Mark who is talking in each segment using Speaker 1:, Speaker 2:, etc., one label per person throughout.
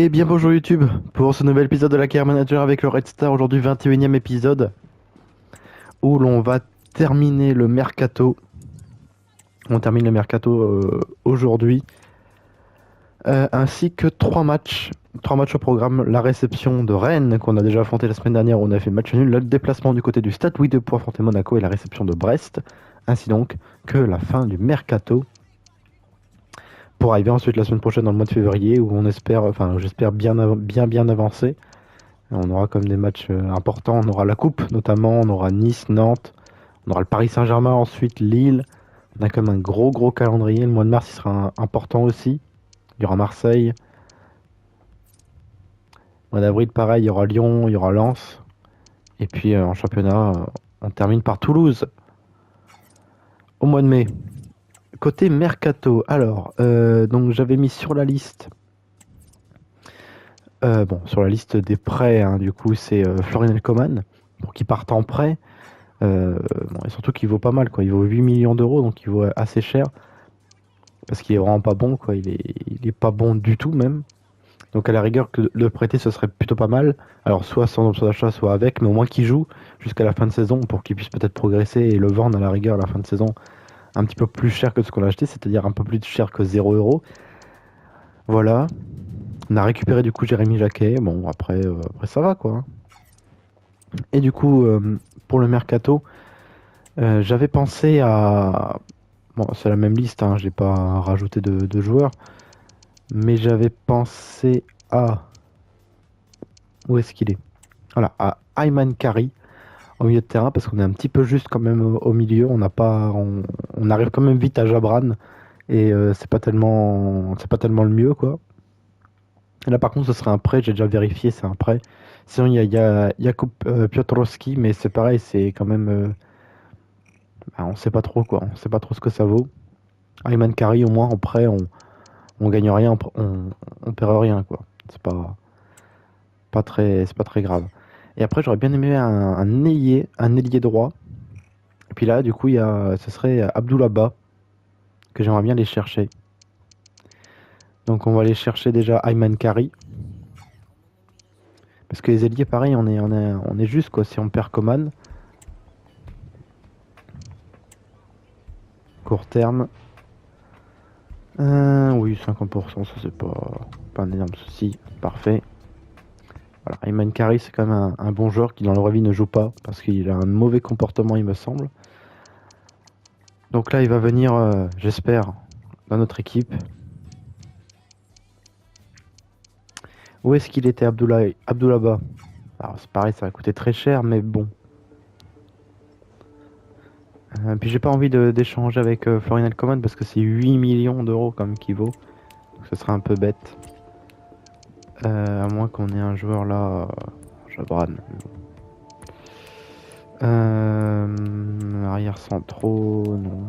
Speaker 1: Et bien bonjour YouTube pour ce nouvel épisode de la Carrière Manager avec le Red Star, aujourd'hui 21e épisode où l'on va terminer le mercato. On termine le mercato aujourd'hui ainsi que trois matchs. Trois matchs au programme, la réception de Rennes qu'on a déjà affronté la semaine dernière où on a fait match nul, le déplacement du côté du Stade Louis II pour affronter Monaco et la réception de Brest, ainsi donc que la fin du mercato pour arriver ensuite la semaine prochaine dans le mois de février où on espère, enfin j'espère bien avancer. On aura comme des matchs importants, on aura la Coupe notamment, on aura Nice, Nantes, on aura le Paris Saint-Germain ensuite, Lille. On a comme un gros calendrier, le mois de mars il sera important aussi. Il y aura Marseille. Au mois d'avril pareil, il y aura Lyon, il y aura Lens. Et puis en championnat, on termine par Toulouse au mois de mai. Côté Mercato, alors, donc j'avais mis sur la liste, sur la liste des prêts, hein, du coup c'est Florinel Coman, pour qu'il parte en prêt. Et surtout qu'il vaut pas mal, quoi. Il vaut 8 millions d'euros, donc il vaut assez cher. Parce qu'il est vraiment pas bon, quoi. Il est pas bon du tout, même. Donc à la rigueur, que le prêter, ce serait plutôt pas mal. Alors soit sans option d'achat, soit avec, mais au moins qu'il joue jusqu'à la fin de saison pour qu'il puisse peut-être progresser et le vendre à la rigueur à la fin de saison un petit peu plus cher que ce qu'on a acheté, c'est-à-dire un peu plus cher que 0 euros. Voilà. On a récupéré du coup Jérémy Jacquet. Bon, après ça va, quoi. Et du coup, pour le mercato, j'avais pensé à... Bon, c'est la même liste, hein, j'ai pas rajouté de joueurs. Mais j'avais pensé à... Où est-ce qu'il est? Voilà, à Ayman Kari au milieu de terrain, parce qu'on est un petit peu juste quand même au milieu. On n'a pas, on arrive quand même vite à Jabran. Et c'est pas tellement le mieux, quoi. Et là, par contre, ce serait un prêt, j'ai déjà vérifié, c'est un prêt. Sinon, il y a Jakub Piotrowski, mais c'est pareil, c'est quand même... on sait pas trop, quoi. On sait pas trop ce que ça vaut. Ayman Kari, au moins, en prêt, on gagne rien, on perd rien, quoi. C'est pas très grave. Et après, j'aurais bien aimé un ailier droit. Et puis là, du coup, ce serait Abdoulaba, que j'aimerais bien aller chercher. Donc on va aller chercher déjà Ayman Kari. Parce que les ailiers, pareil, on est juste, quoi, si on perd Coman. Court terme. Oui, 50%, ça c'est pas un énorme souci. Parfait. Voilà, Ayman Kari, c'est quand même un bon joueur qui dans la vraie vie ne joue pas. Parce qu'il a un mauvais comportement, il me semble. Donc là, il va venir, j'espère, dans notre équipe. Où est-ce qu'il était, Abdoulaba? Alors c'est pareil, ça va coûter très cher, mais bon. Puis j'ai pas envie d'échanger avec Florinel Coman parce que c'est 8 millions d'euros comme qu'il vaut. Donc ce serait un peu bête. À moins qu'on ait un joueur là, Jabran. Arrière centraux, non.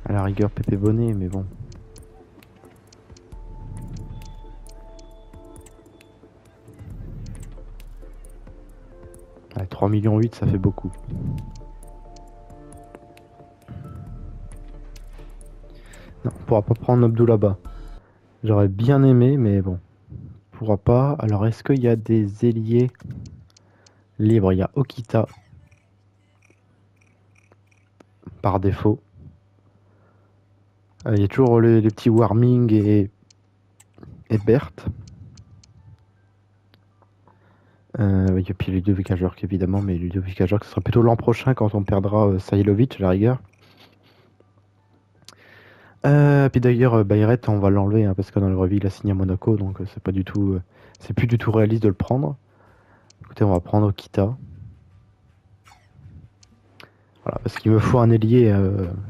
Speaker 1: À la rigueur Pépé Bonnet, mais bon. Ouais, 3,8 millions, ça fait beaucoup. Non, on pourra pas prendre Abdoulaba. J'aurais bien aimé, mais bon. On pourra pas. Alors est-ce qu'il y a des ailiers libres? Il y a Okita. Par défaut. Il y a toujours les petits Warming et Berthe. Et puis Ludovic Ajorc évidemment, mais Ludovic Ajorc ce sera plutôt l'an prochain quand on perdra Sajlovic à la rigueur. Puis d'ailleurs Bayret on va l'enlever hein, parce que dans le revue il a signé à Monaco donc c'est pas du tout, c'est plus du tout réaliste de le prendre. Écoutez, on va prendre Kita. Voilà, parce qu'il me faut un ailier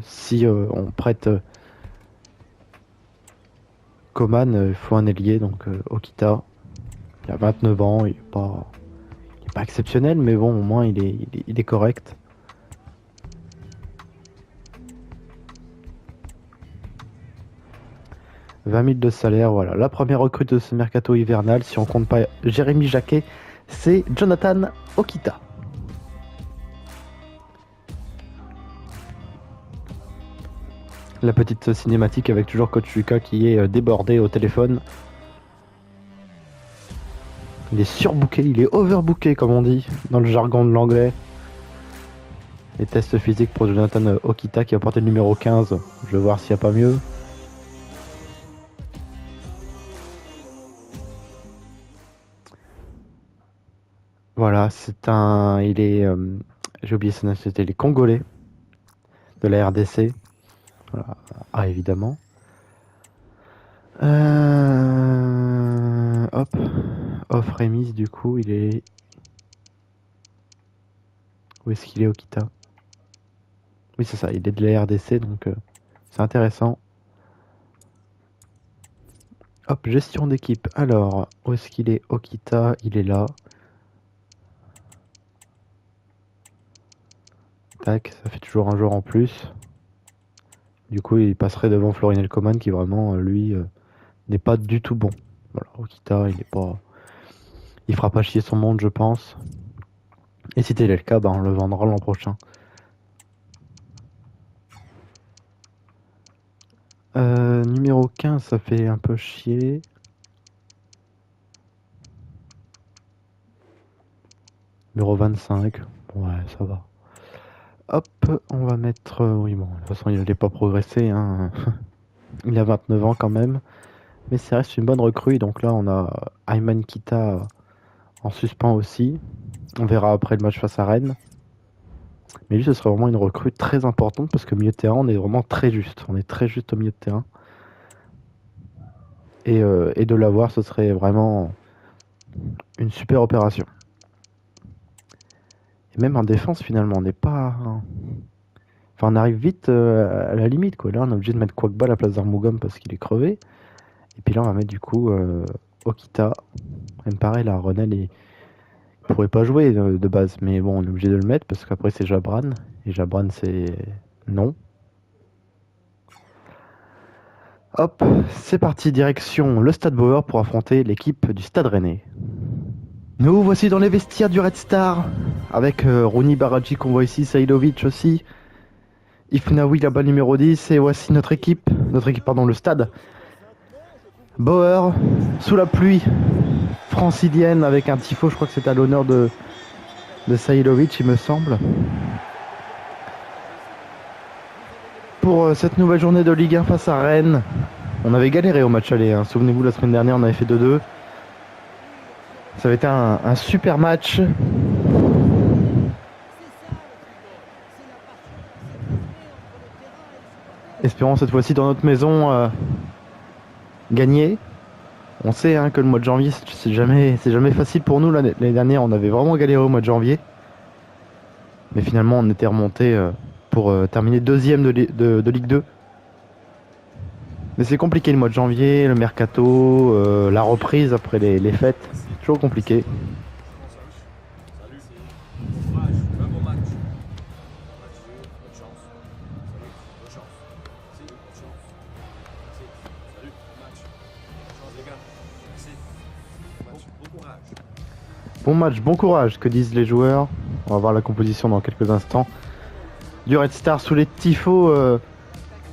Speaker 1: si on prête Coman, il faut un ailier donc Okita. Il a 29 ans, il est pas exceptionnel, mais bon, au moins il est correct. « 20 000 de salaire, voilà. La première recrue de ce mercato hivernal, si on compte pas Jérémy Jacquet, c'est Jonathan Okita. La petite cinématique avec toujours Coach Lucas qui est débordé au téléphone. Il est surbooké, il est overbooké comme on dit dans le jargon de l'anglais. Les tests physiques pour Jonathan Okita qui a porté le numéro 15. Je vais voir s'il n'y a pas mieux. Voilà, c'est un... Il est... j'ai oublié sa nationalité, il est congolais de la RDC. Voilà. Ah, évidemment. Hop. Off remise, du coup, il est... Où est-ce qu'il est, Okita? Oui, c'est ça, il est de la RDC, donc c'est intéressant. Hop, gestion d'équipe. Alors, où est-ce qu'il est, Okita? Il est là. Tac, ça fait toujours un joueur en plus. Du coup, il passerait devant Florinel Coman qui vraiment, lui, n'est pas du tout bon. Voilà, Okita, il est pas... Il fera pas chier son monde, je pense. Et si tel est le cas, bah, on le vendra l'an prochain. Numéro 15, ça fait un peu chier. Numéro 25, ouais, ça va. Hop, on va mettre... oui, bon, de toute façon, il n'allait pas progresser. Hein. Il a 29 ans quand même. Mais ça reste une bonne recrue. Donc là, on a Ayman Kita en suspens aussi. On verra après le match face à Rennes. Mais lui, ce serait vraiment une recrue très importante parce que milieu de terrain, on est vraiment très juste. On est très juste au milieu de terrain. Et de l'avoir, ce serait vraiment une super opération. Et même en défense, finalement, on n'est pas... Enfin, on arrive vite à la limite, quoi. Là, on est obligé de mettre Kwakba à la place d'Armougom parce qu'il est crevé. Et puis là, on va mettre du coup Okita. Même pareil, là, Renel, il pourrait pas jouer de base. Mais bon, on est obligé de le mettre parce qu'après, c'est Jabran. Et Jabran, c'est non. Hop, c'est parti, direction le Stade Bauer pour affronter l'équipe du Stade Rennais. Nous voici dans les vestiaires du Red Star, avec Rouni Baradji qu'on voit ici, Saïlovic aussi, Ifnaoui là-bas numéro 10, et voici notre équipe, pardon, le Stade Bauer, sous la pluie francilienne, avec un tifo, je crois que c'est à l'honneur de Saïlovic, il me semble. Pour cette nouvelle journée de Ligue 1 face à Rennes, on avait galéré au match aller, hein. Souvenez-vous, la semaine dernière, on avait fait 2-2. Ça avait été un super match. Espérons cette fois-ci dans notre maison gagner. On sait hein, que le mois de janvier c'est jamais facile pour nous. L'année dernière on avait vraiment galéré au mois de janvier. Mais finalement on était remonté pour terminer deuxième de Ligue 2. Mais c'est compliqué le mois de janvier, le mercato, la reprise après les fêtes. C'est toujours compliqué. Bon match, bon courage, que disent les joueurs. On va voir la composition dans quelques instants. Du Red Star sous les tifos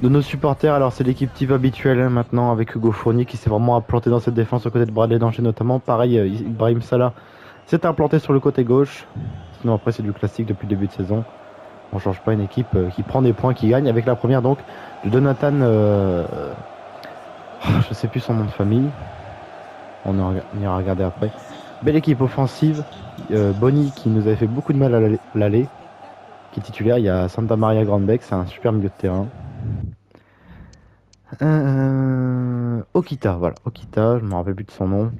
Speaker 1: de nos supporters. Alors c'est l'équipe type habituelle hein, maintenant avec Hugo Fournier qui s'est vraiment implanté dans cette défense aux côtés de Bradley Danger notamment. Pareil, Ibrahim Salah s'est implanté sur le côté gauche. Sinon après c'est du classique depuis le début de saison. On change pas une équipe qui prend des points, qui gagne. Avec la première donc de Jonathan... je sais plus son nom de famille. On ira regarder après. Belle équipe offensive. Bonny qui nous avait fait beaucoup de mal à l'aller. Qui est titulaire. Il y a Santa Maria Grandbeck. C'est un super milieu de terrain. Okita. Voilà. Okita. Je ne me rappelle plus de son nom.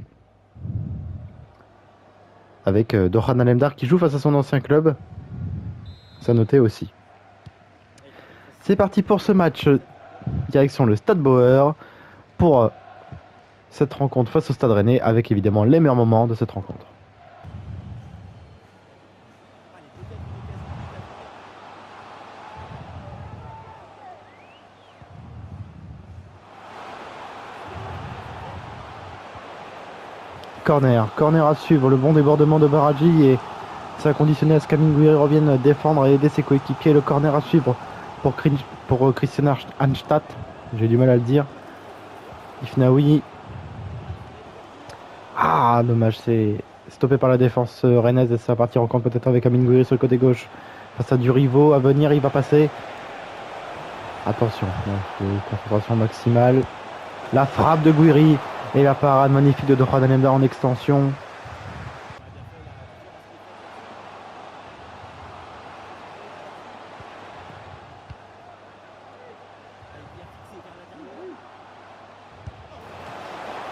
Speaker 1: Avec Dohan Alemdar qui joue face à son ancien club. Ça notait aussi. C'est parti pour ce match. Direction le Stade Bauer. Pour... cette rencontre face au Stade Rennais avec évidemment les meilleurs moments de cette rencontre. Corner à suivre, le bon débordement de Baradji et ça a conditionné à ce qu'Amine Gouiri revienne défendre et aider ses coéquipiers. Le corner à suivre pour Christian Anstadt. J'ai du mal à le dire. Ifnaoui. Ah, dommage, c'est stoppé par la défense rennaise et ça va partir en compte peut-être avec Amine Gouiri sur le côté gauche. Face à Durivo à venir, il va passer. Attention, concentration maximale. La frappe de Gouiri et la parade magnifique de Dorad Alemdar en extension.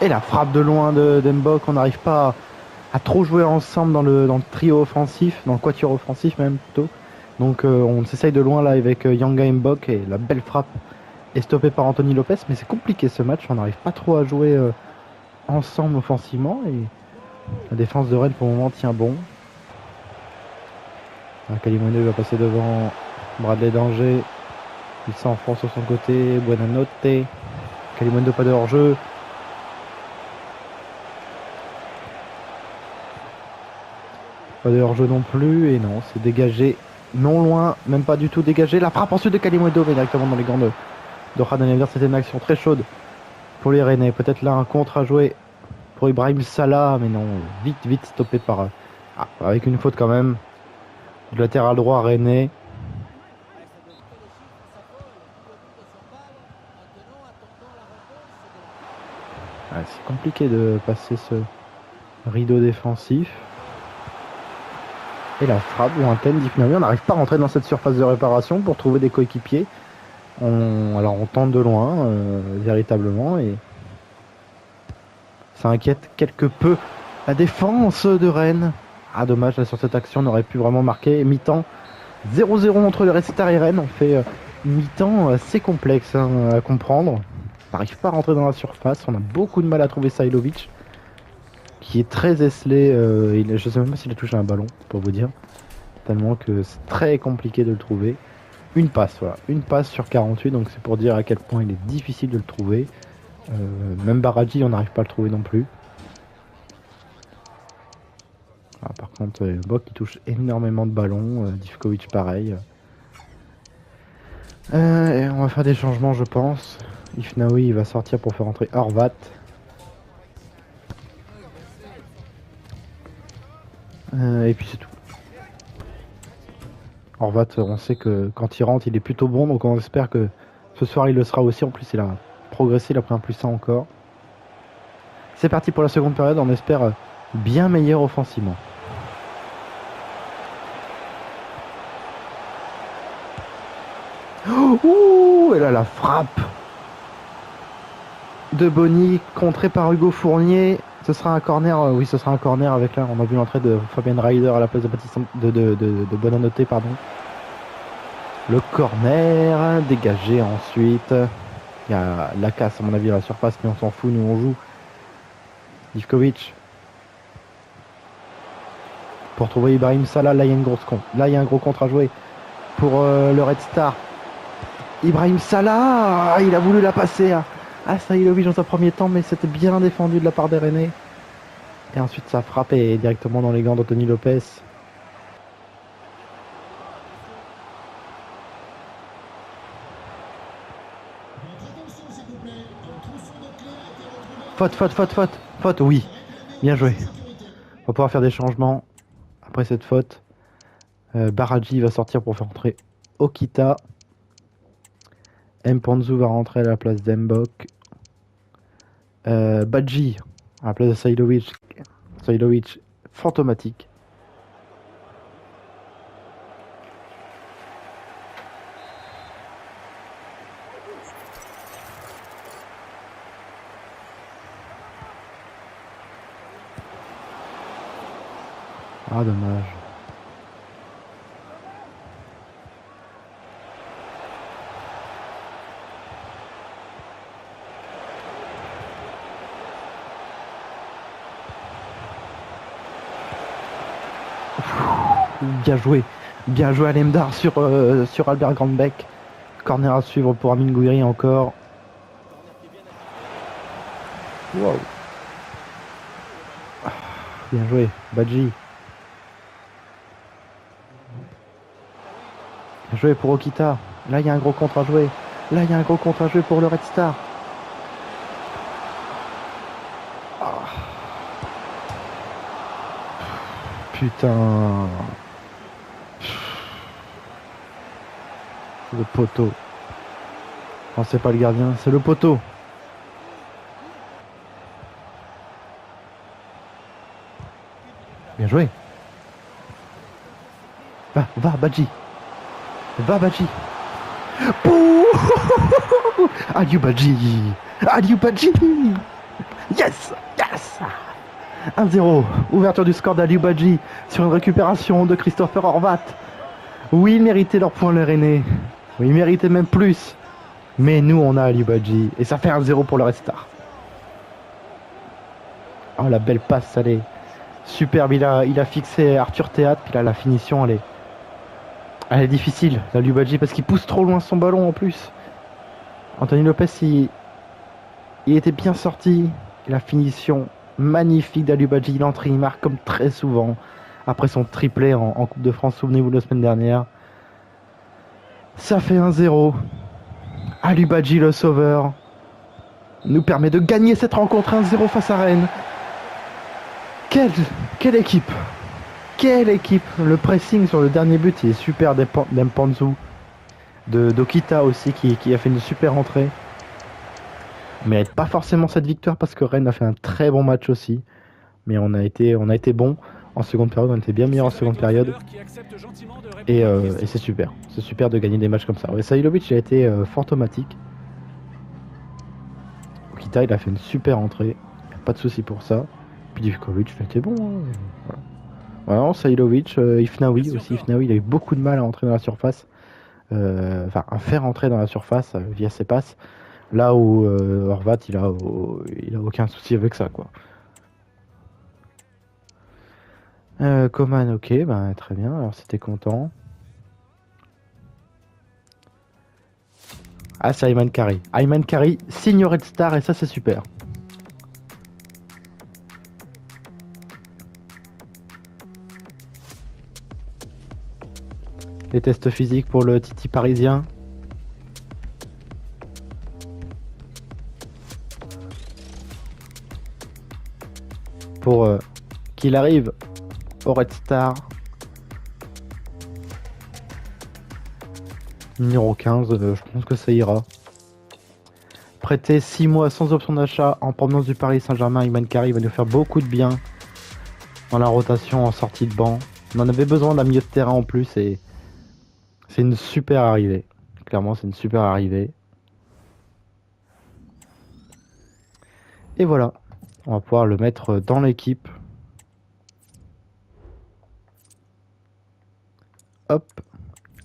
Speaker 1: Et la frappe de loin de Dembok, on n'arrive pas à trop jouer ensemble dans le trio offensif, dans le quatuor offensif même plutôt. Donc on s'essaye de loin là avec Yanga Mbok et la belle frappe est stoppée par Anthony Lopez, mais c'est compliqué ce match, on n'arrive pas trop à jouer ensemble offensivement et la défense de Rennes pour le moment tient bon. Kalimundo va passer devant Bradley Danger, il s'enfonce sur son côté, Buonanotte, Kalimundo pas de hors-jeu. Pas de hors-jeu non plus, et non, c'est dégagé, non loin, même pas du tout dégagé. La frappe ensuite de Kalimundo, mais directement dans les gants de Dorad Alemdar. C'était une action très chaude pour les Rennais. Peut-être là un contre à jouer pour Ibrahim Salah, mais non, vite stoppé par... avec une faute quand même. Du latéral droit Rennais. C'est compliqué de passer ce rideau défensif. Et la frappe lointaine d'Ifnaoui. On n'arrive pas à rentrer dans cette surface de réparation pour trouver des coéquipiers. Alors on tente de loin, véritablement, et ça inquiète quelque peu la défense de Rennes. Ah dommage, là sur cette action on aurait pu vraiment marquer. Mi-temps 0-0 entre le Red Star et Rennes. On fait une mi-temps assez complexe à comprendre. On n'arrive pas à rentrer dans la surface. On a beaucoup de mal à trouver Sailovic, qui est très esselé. Je sais même pas s'il a touché un ballon, pour vous dire. Tellement que c'est très compliqué de le trouver. Une passe, voilà. Une passe sur 48, donc c'est pour dire à quel point il est difficile de le trouver. Même Baradji, on n'arrive pas à le trouver non plus. Par contre, Bok qui touche énormément de ballons. Divkovic pareil. Et on va faire des changements, je pense. Ifnaoui il va sortir pour faire entrer Horvat. Et puis c'est tout. Horvat, on sait que quand il rentre, il est plutôt bon, donc on espère que ce soir il le sera aussi. En plus, il a progressé, il a pris un plus 100 encore. C'est parti pour la seconde période, on espère bien meilleur offensivement. Ouh, et là la frappe de Bonny, contrée par Hugo Fournier. Ce sera un corner, oui, ce sera un corner avec là, on a vu l'entrée de Fabien Ryder à la place de Buonanotte, pardon. Le corner, dégagé ensuite. Il y a la casse à mon avis à la surface, mais on s'en fout, nous on joue. Divkovic. Pour trouver Ibrahim Salah, là il y a un gros contre à jouer pour le Red Star. Ibrahim Salah, il a voulu la passer à Sailovic dans un premier temps, mais c'était bien défendu de la part des Rennais. Et ensuite ça frappe et directement dans les gants d'Anthony Lopez. Faute, oui. Bien joué. On va pouvoir faire des changements après cette faute. Baradji va sortir pour faire entrer Okita. Mpanzu va rentrer à la place d'Mbok. Badji à la place de Sailovic. Sailovic fantomatique. Ah dommage. Bien joué Alemdar sur Albert Grandbeck. Corner à suivre pour Amine Gouiri encore. Wow. Bien joué, Badji. Bien joué pour Okita. Là, il y a un gros contre à jouer. Là, il y a un gros contre à jouer pour le Red Star. Ah. Putain. Le poteau. Non, c'est pas le gardien, c'est le poteau. Bien joué. Va, Badji. Va, Badji. Pouh. Adieu, Badji. Adieu, Badji. Yes. 1-0. Ouverture du score d'Aliou Badji sur une récupération de Christopher Horvat. Oui, ils méritaient leur point, leur aîné. Oui, ils méritaient même plus. Mais nous, on a Aliou Badji. Et ça fait 1-0 pour le Red Star. Oh, la belle passe, elle est superbe. Il a fixé Arthur Théâtre. Puis là, la finition, elle est difficile, Aliou Badji, parce qu'il pousse trop loin son ballon en plus. Anthony Lopez, il était bien sorti. Et la finition magnifique d'Aliou Badji. Il entre, il marque comme très souvent. Après son triplé en Coupe de France, souvenez-vous, la semaine dernière. Ça fait 1-0. Aliou Badji, le sauveur, nous permet de gagner cette rencontre 1-0 face à Rennes. Quelle équipe! Quelle équipe! Le pressing sur le dernier but, il est super d'Mpanzu. D'Okita aussi, qui a fait une super entrée. Mais pas forcément cette victoire parce que Rennes a fait un très bon match aussi. Mais on a été bon en seconde période, on était bien meilleur en seconde période. Et c'est super. C'est super de gagner des matchs comme ça. Ouais, Sailovic a été fantomatique. Okita, il a fait une super entrée. Pas de souci pour ça. Puis Divkovic, il était bon. Hein. Voilà, Sailovic, Ifnaoui aussi. Ifnaoui, il a eu beaucoup de mal à entrer dans la surface. Enfin, à faire entrer dans la surface via ses passes. Là où Horvat, il a aucun souci avec ça, quoi. Coman, ok, bah, très bien. Alors, si t'es content. Ah, c'est Ayman Kari. Ayman Kari signe Red Star et ça, c'est super. Les tests physiques pour le Titi parisien. Pour qu'il arrive au Red Star. Numéro 15, je pense que ça ira. Prêté 6 mois sans option d'achat en provenance du Paris Saint-Germain, Ayman Kari va nous faire beaucoup de bien dans la rotation en sortie de banc. On en avait besoin d'un milieu de terrain en plus et c'est une super arrivée. Clairement, c'est une super arrivée. Et voilà, on va pouvoir le mettre dans l'équipe. Hop,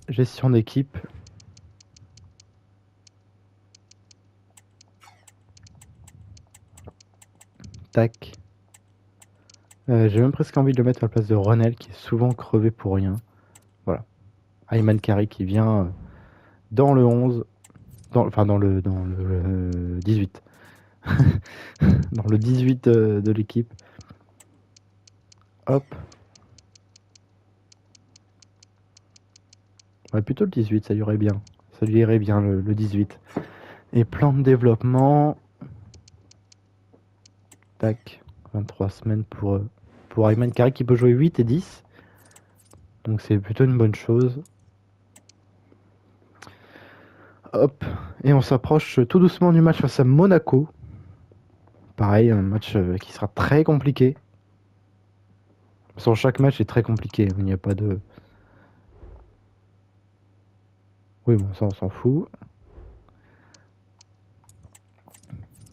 Speaker 1: gestion d'équipe. Tac. J'ai même presque envie de le mettre à la place de Renel qui est souvent crevé pour rien. Voilà. Ayman Kari qui vient dans le 11. Enfin dans le 18. Dans le 18 de l'équipe. Hop. Ouais, plutôt le 18, ça lui irait bien. Ça lui irait bien le 18. Et plan de développement. Tac. 23 semaines pour Ayman Kari qui peut jouer 8 et 10. Donc c'est plutôt une bonne chose. Hop. Et on s'approche tout doucement du match face à Monaco. Pareil, un match qui sera très compliqué. Sur chaque match est très compliqué. Il n'y a pas de... Oui, bon, ça on s'en fout.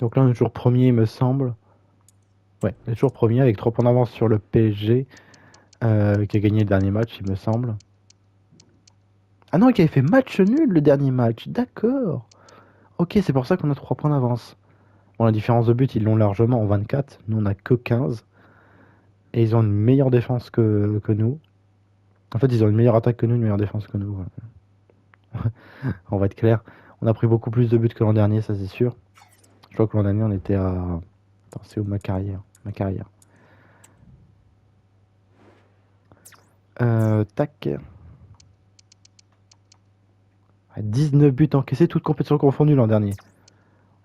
Speaker 1: Donc là on est toujours premier, il me semble. Ouais, on est toujours premier avec 3 points d'avance sur le PSG. Qui a gagné le dernier match, il me semble. Ah non, qui avait fait match nul le dernier match. D'accord. Ok, c'est pour ça qu'on a 3 points d'avance. Bon, la différence de but, ils l'ont largement en 24. Nous, on a que 15. Et ils ont une meilleure défense que nous. En fait, ils ont une meilleure attaque que nous, une meilleure défense que nous. On va être clair. On a pris beaucoup plus de buts que l'an dernier, ça c'est sûr. Je crois que l'an dernier, on était à... Attends, c'est où ma carrière? Tac. 19 buts encaissés, toutes compétitions confondues l'an dernier.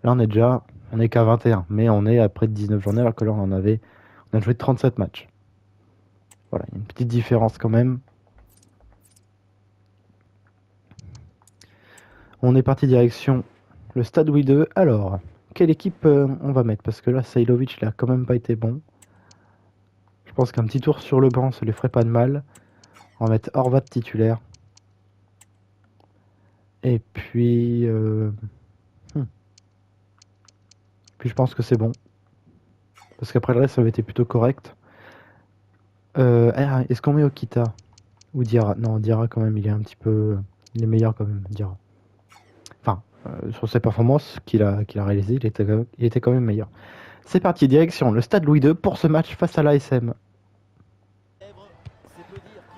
Speaker 1: Là, on est qu'à 21, mais on est après 19 journées, alors que là, on a joué 37 matchs. Voilà, il y a une petite différence quand même. On est parti direction le Stade Louis II. Alors, quelle équipe on va mettre? Parce que là, Sailovic, il a quand même pas été bon. Je pense qu'un petit tour sur le banc, ça lui ferait pas de mal. On va mettre Horvat titulaire. Et puis... Puis je pense que c'est bon. Parce qu'après le reste, ça avait été plutôt correct. Est-ce qu'on met Okita ou Diarra? Non, Diarra quand même, il est un petit peu... Il est meilleur quand même, Diarra. Enfin, sur ses performances qu'il a réalisées, il était quand même meilleur. C'est parti, direction le Stade Louis II pour ce match face à l'ASM.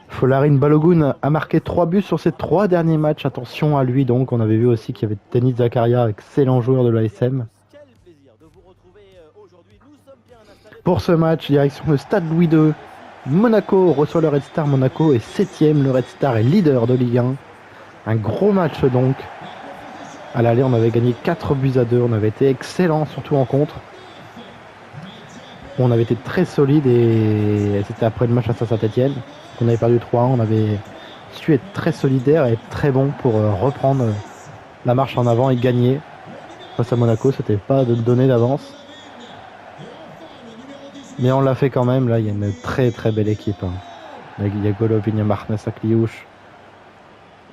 Speaker 1: Folarin Balogun a marqué 3 buts sur ses 3 derniers matchs. Attention à lui donc. On avait vu aussi qu'il y avait Denis Zakaria, excellent joueur de l'ASM. Pour ce match, direction le Stade Louis II. Monaco reçoit le Red Star. Monaco est 7ème. Le Red Star est leader de Ligue 1. Un gros match donc. À l'aller, on avait gagné 4 buts à 2. On avait été excellent, surtout en contre. On avait été très solide et c'était après le match à Saint-Étienne. On avait perdu 3-1. On avait su être très solidaire et être très bon pour reprendre la marche en avant et gagner. Face à Monaco, c'était pas de le donner d'avance. Mais on l'a fait quand même. Là, il y a une très très belle équipe. Hein. Il y a Golovin, il y a Marnes Akliouche,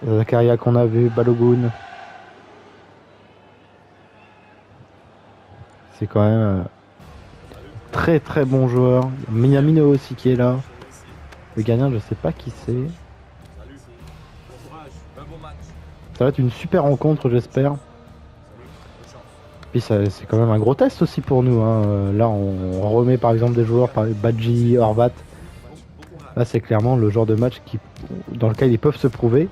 Speaker 1: Zakaria qu'on a vu, Balogun. C'est quand même très très bon joueur. Minamino aussi qui est là. Le gagnant, je sais pas qui c'est. Ça va être une super rencontre, j'espère. Puis c'est quand même un gros test aussi pour nous. Hein. Là, on remet par exemple des joueurs par Badji, Horvat. Là, c'est clairement le genre de match dans lequel ils peuvent se prouver.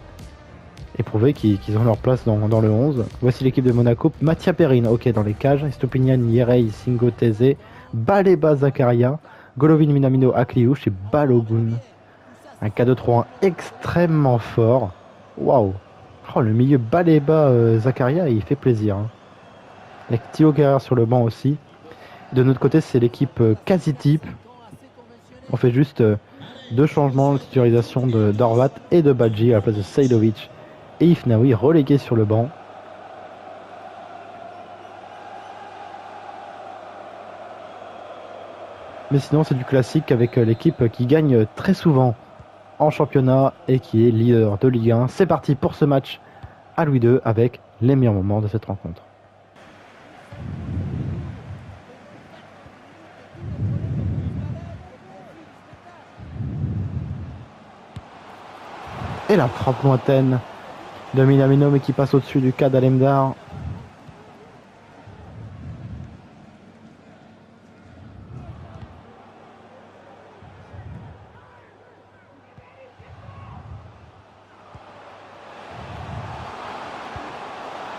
Speaker 1: Et prouver qu'ils ont leur place dans le 11. Voici l'équipe de Monaco. Mathia Perrine, ok, dans les cages. Estopinian, Yerei, Singo, Teze, Baleba, Zakaria, Golovin, Minamino, Akliouche et Balogun. Un K2-3-1 extrêmement fort. Waouh. Oh, le milieu Baleba, Zakaria, il fait plaisir. Hein. Avec Thio Guerrero sur le banc aussi. De notre côté, c'est l'équipe quasi type. On fait juste 2 changements, la titularisation d'Horvat et de Badji à la place de Sailovic et Ifnaoui relégué sur le banc. Mais sinon, c'est du classique avec l'équipe qui gagne très souvent en championnat et qui est leader de Ligue 1. C'est parti pour ce match à Louis II avec les meilleurs moments de cette rencontre. Et la frappe lointaine de Minamino mais qui passe au-dessus du cas d'Alemdar.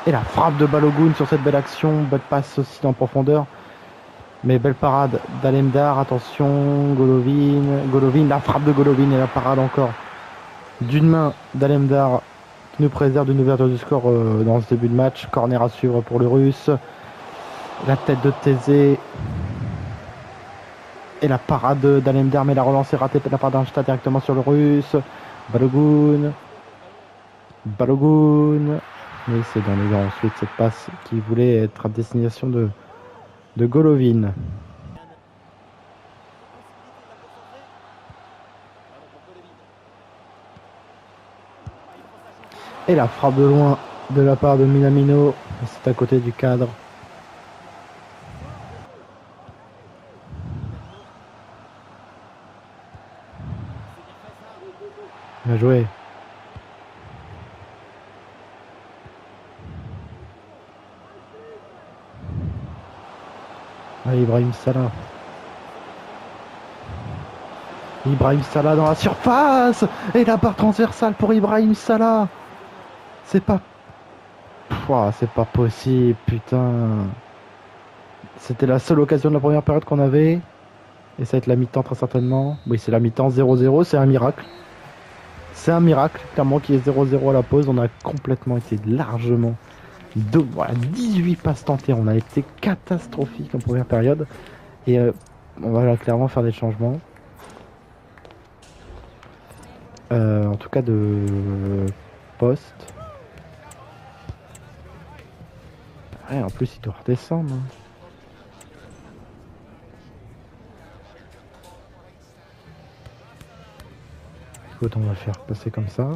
Speaker 1: Et la frappe de Balogun sur cette belle action, belle passe aussi en profondeur. Mais belle parade d'Alemdar, attention, Golovin, la frappe de Golovin et la parade encore d'une main d'Alemdar qui nous préserve d'une ouverture du score dans ce début de match. Corner à suivre pour le Russe. La tête de Teze. Et la parade d'Alemdar, mais la relance est ratée. La part d'Anstad directement sur le Russe. Balogun. Mais c'est dans les gants ensuite cette passe qui voulait être à destination de Golovin. Et la frappe de loin de la part de Minamino. C'est à côté du cadre. Bien joué. Allez, Ibrahim Salah. Ibrahim Salah dans la surface. Et la barre transversale pour Ibrahim Salah. C'est pas possible, putain. C'était la seule occasion de la première période qu'on avait. Et ça va être la mi-temps très certainement. Oui, c'est la mi-temps 0-0, c'est un miracle. C'est un miracle, clairement, qu'il y ait 0-0 à la pause. On a complètement été largement... Voilà, 18 passes tentées. On a été catastrophique en première période. Et on va là, clairement faire des changements. En tout cas de poste. Ouais, en plus, il doit redescendre. Hein. Écoute, on va faire passer comme ça.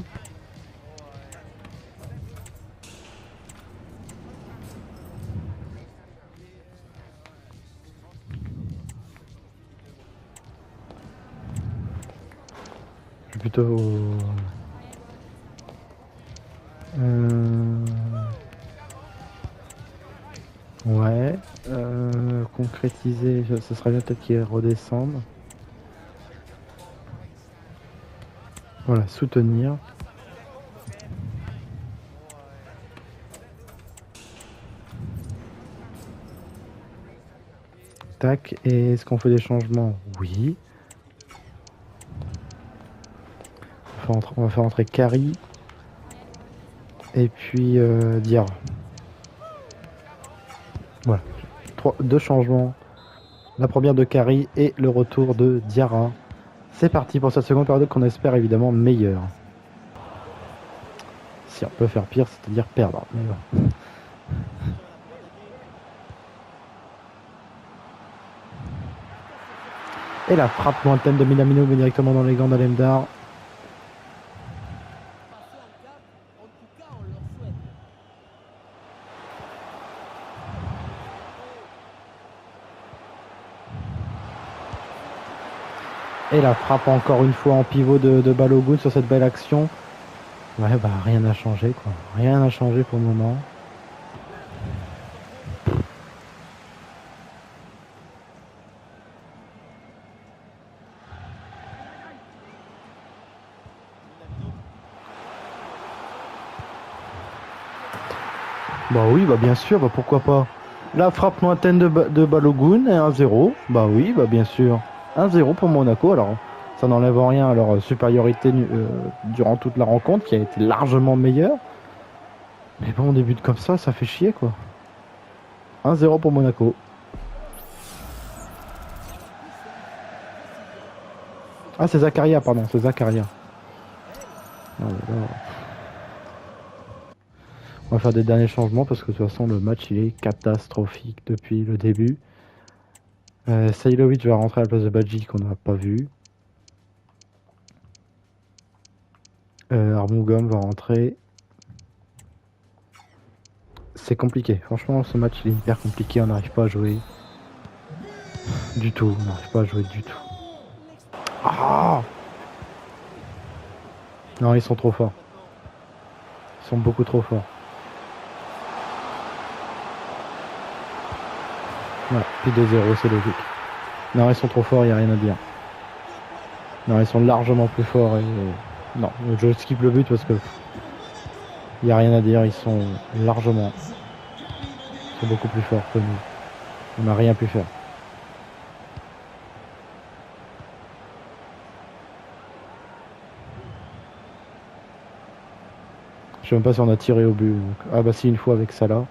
Speaker 1: Je vais plutôt... Ouais. Concrétiser, ce serait bien peut-être qu'il redescende. Voilà, soutenir. Tac, et est-ce qu'on fait des changements? Oui. On va faire entrer Kari. Et puis Diarra. Voilà. Deux changements. La première de Kari et le retour de Diarra. C'est parti pour cette seconde période qu'on espère évidemment meilleure. Si on peut faire pire, c'est-à-dire perdre. Mais bon. Et la frappe lointaine de Minamino met directement dans les gants d'Alemdar. Et la frappe encore une fois en pivot de Balogun sur cette belle action. Ouais, bah rien n'a changé quoi. Rien n'a changé pour le moment. Bah oui, bah bien sûr, bah pourquoi pas. La frappe lointaine de Balogun et 1-0. Bah oui, bah bien sûr. 1-0 pour Monaco. Alors, ça n'enlève rien à leur supériorité durant toute la rencontre, qui a été largement meilleure. Mais bon, on débute comme ça fait chier quoi. 1-0 pour Monaco. Ah, c'est Zakaria, pardon, c'est Zakaria. Oh là là. On va faire des derniers changements parce que de toute façon le match il est catastrophique depuis le début. Sailovic va rentrer à la place de Badji qu'on n'a pas vu. Armougom va rentrer. C'est compliqué, franchement ce match il est hyper compliqué, on n'arrive pas à jouer. Du tout, on n'arrive pas à jouer du tout. Ah non, ils sont trop forts. Ils sont beaucoup trop forts. Voilà, plus de 0, c'est logique. Non, ils sont trop forts, il n'y a rien à dire. Non, ils sont largement plus forts et... Non, je skip le but parce que... Il n'y a rien à dire, ils sont largement... Ils sont beaucoup plus forts que nous. On n'a rien pu faire. Je sais même pas si on a tiré au but. Donc... Ah bah si, une fois avec Salah.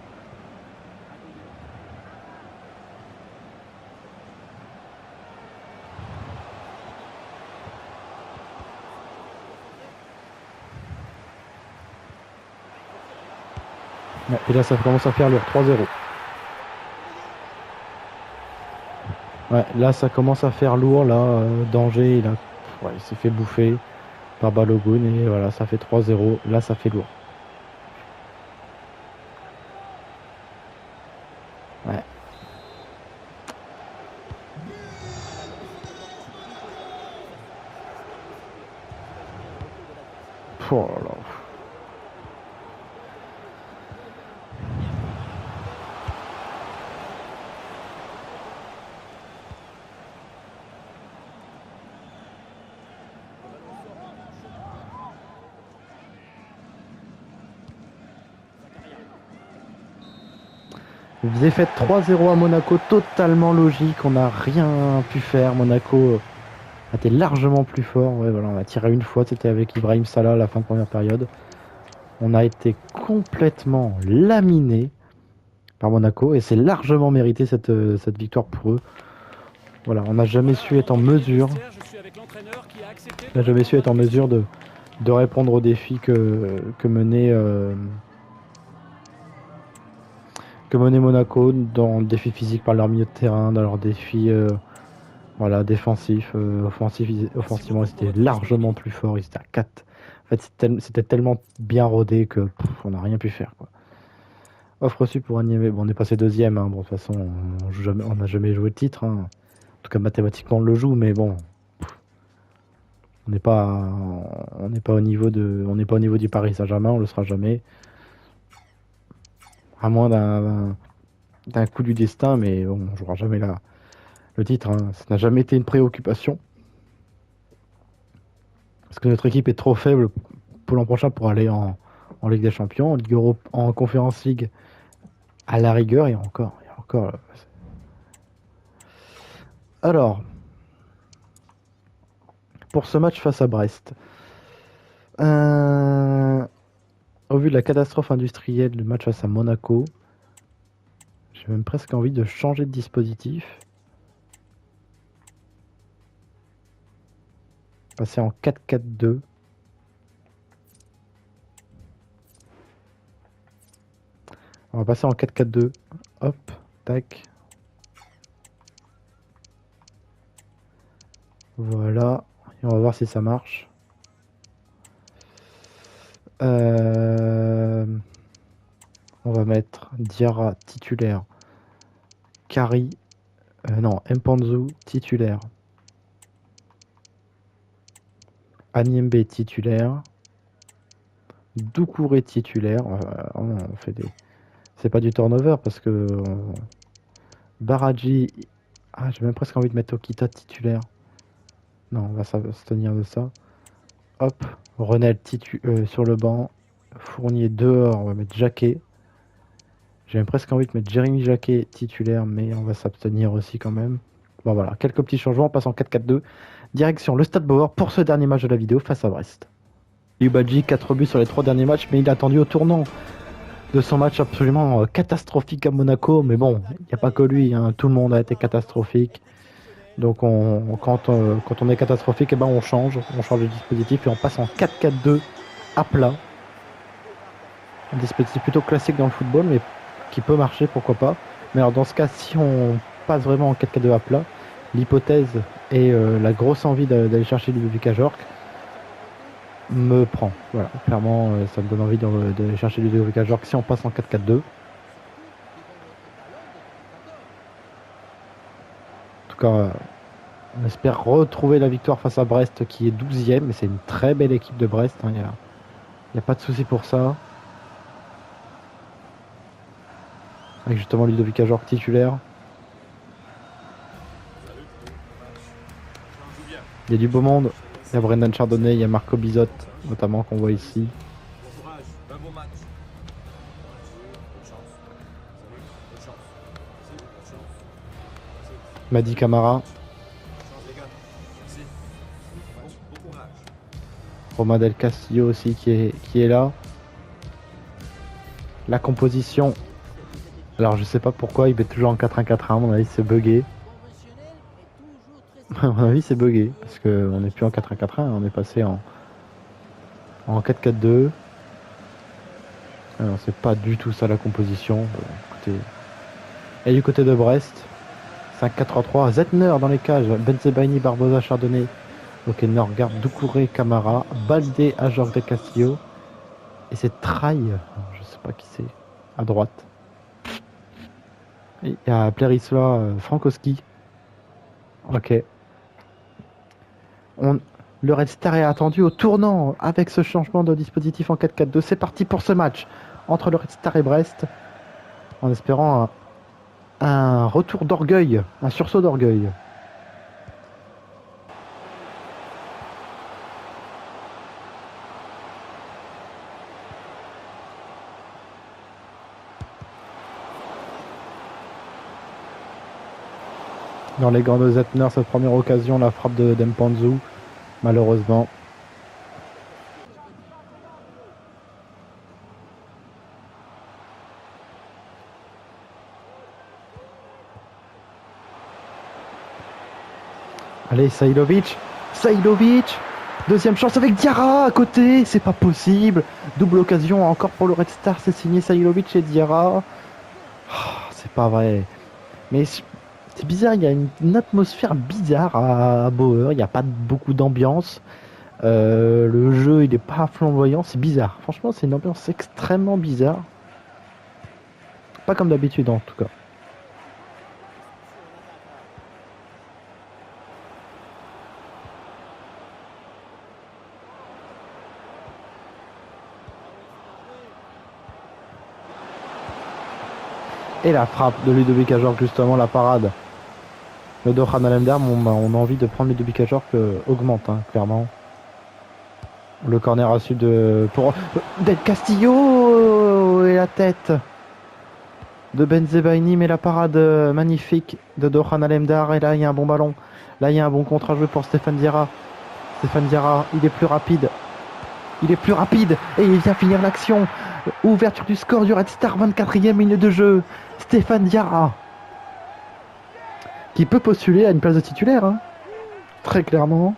Speaker 1: Et là ça commence à faire lourd, 3-0. Ouais, là ça commence à faire lourd, là, danger, il s'est fait bouffer par Balogun et voilà, ça fait 3-0, là ça fait lourd. Ouais. Oh là là. Défaite 3-0 à Monaco, totalement logique, on n'a rien pu faire. Monaco a été largement plus fort. Ouais, voilà, on a tiré une fois, c'était avec Ibrahim Salah à la fin de première période. On a été complètement laminé par Monaco et c'est largement mérité cette victoire pour eux. Voilà, on n'a jamais su être en mesure, on n'a jamais su être en mesure de répondre aux défis que menait Monaco dans le défi physique par leur milieu de terrain, dans leur défi voilà, défensif, offensivement, ils étaient largement plus forts, ils étaient à 4. En fait, c'était tellement bien rodé que on n'a rien pu faire, quoi. Offre reçue pour Niémé. Bon, on est passé deuxième, hein. Bon, de toute façon, on n'a jamais joué le titre, hein. En tout cas, mathématiquement, on le joue, mais bon, on n'est pas, on n'est pas au niveau du Paris Saint-Germain, on le sera jamais. À moins d'un coup du destin, mais bon, on jouera jamais le titre, hein. Ça n'a jamais été une préoccupation. Parce que notre équipe est trop faible pour l'an prochain pour aller en Ligue des Champions, en Ligue Europe, en Conference League, à la rigueur, et encore. Alors, pour ce match face à Brest, au vu de la catastrophe industrielle du match face à Monaco, j'ai même presque envie de changer de dispositif. Passer en 4-4-2. On va passer en 4-4-2. Hop, tac. Voilà. Et on va voir si ça marche. On va mettre Diarra titulaire. Kari. Non, Mpanzu titulaire. Anyembe titulaire. Doucouré titulaire. On fait des. C'est pas du turnover parce que. Baraji. Ah, j'ai même presque envie de mettre Okita titulaire. Non, on va se tenir de ça. Hop. Renel sur le banc. Fournier dehors. On va mettre Jacquet. J'ai même presque envie de mettre Jérémy Jacquet titulaire, mais on va s'abstenir aussi quand même. Bon voilà, quelques petits changements. On passe en 4-4-2. Direction le Stade Bauer pour ce dernier match de la vidéo face à Brest. Yubadji, 4 buts sur les 3 derniers matchs, mais il a attendu au tournant de son match absolument catastrophique à Monaco. Mais bon, il n'y a pas que lui, hein. Tout le monde a été catastrophique. Donc quand on est catastrophique, eh ben on change de dispositif et on passe en 4-4-2 à plat. Un dispositif plutôt classique dans le football, mais qui peut marcher, pourquoi pas. Mais alors dans ce cas, si on passe vraiment en 4-4-2 à plat, l'hypothèse et la grosse envie d'aller chercher Ludovic Ajorc me prend. Voilà, clairement, ça me donne envie d'aller chercher Ludovic Ajorc si on passe en 4-4-2. En tout cas, on espère retrouver la victoire face à Brest qui est 12e, mais c'est une très belle équipe de Brest, hein. Il n'y a pas de souci pour ça. Avec justement Ludovic Ajorc titulaire. Il y a du beau monde. Il y a Brendan Chardonnay, il y a Marco Bizot, notamment, qu'on voit ici. Madi Camara. Romain Del Castillo aussi qui est là. La composition. Alors je sais pas pourquoi il met toujours en 4-1-4-1, à mon avis c'est bugué. À mon avis c'est bugué, parce qu'on n'est plus en 4-1-4-1, on est passé en 4-4-2. Alors c'est pas du tout ça la composition. Bon, écoutez. Et du côté de Brest, 5-4-3-3, Zetner dans les cages, Benzebaini, Barbosa, Chardonnay. Ok, Norgard, Doucouré, Camara, Baldé, Ajorc Del Castillo. Et c'est Traille, je sais pas qui c'est, à droite. Il y a Plerisla, Frankowski. Ok. Le Red Star est attendu au tournant avec ce changement de dispositif en 4-4-2. C'est parti pour ce match entre le Red Star et Brest. En espérant un retour d'orgueil, un sursaut d'orgueil. Dans les gants de Zetner, cette première occasion, la frappe de Dempanzu, malheureusement. Allez, Sailovic. Deuxième chance avec Diarra à côté. C'est pas possible. Double occasion encore pour le Red Star. C'est signé Sailovic et Diarra. Oh, c'est pas vrai. Mais c'est bizarre. Il y a une atmosphère bizarre à Bauer. Il n'y a pas beaucoup d'ambiance. Le jeu, il est pas flamboyant. C'est bizarre. Franchement, c'est une ambiance extrêmement bizarre. Pas comme d'habitude en tout cas. Et la frappe de Ludovic Ajorc, justement, la parade. Le Dohan Alemdar, on a envie de prendre Ludovic Ajorc augmente, hein, clairement. Le corner à sud pour Del Castillo et la tête de Benzebaini, mais la parade magnifique de Dohan Alemdar. Et là, il y a un bon ballon. Là, il y a un bon contre à jouer pour Stéphane Diarra. Stéphane Diarra, il est plus rapide. Et il vient finir l'action. Ouverture du score du Red Star, 24e minute de jeu. Stéphane Diarra, qui peut postuler à une place de titulaire, hein. Très clairement.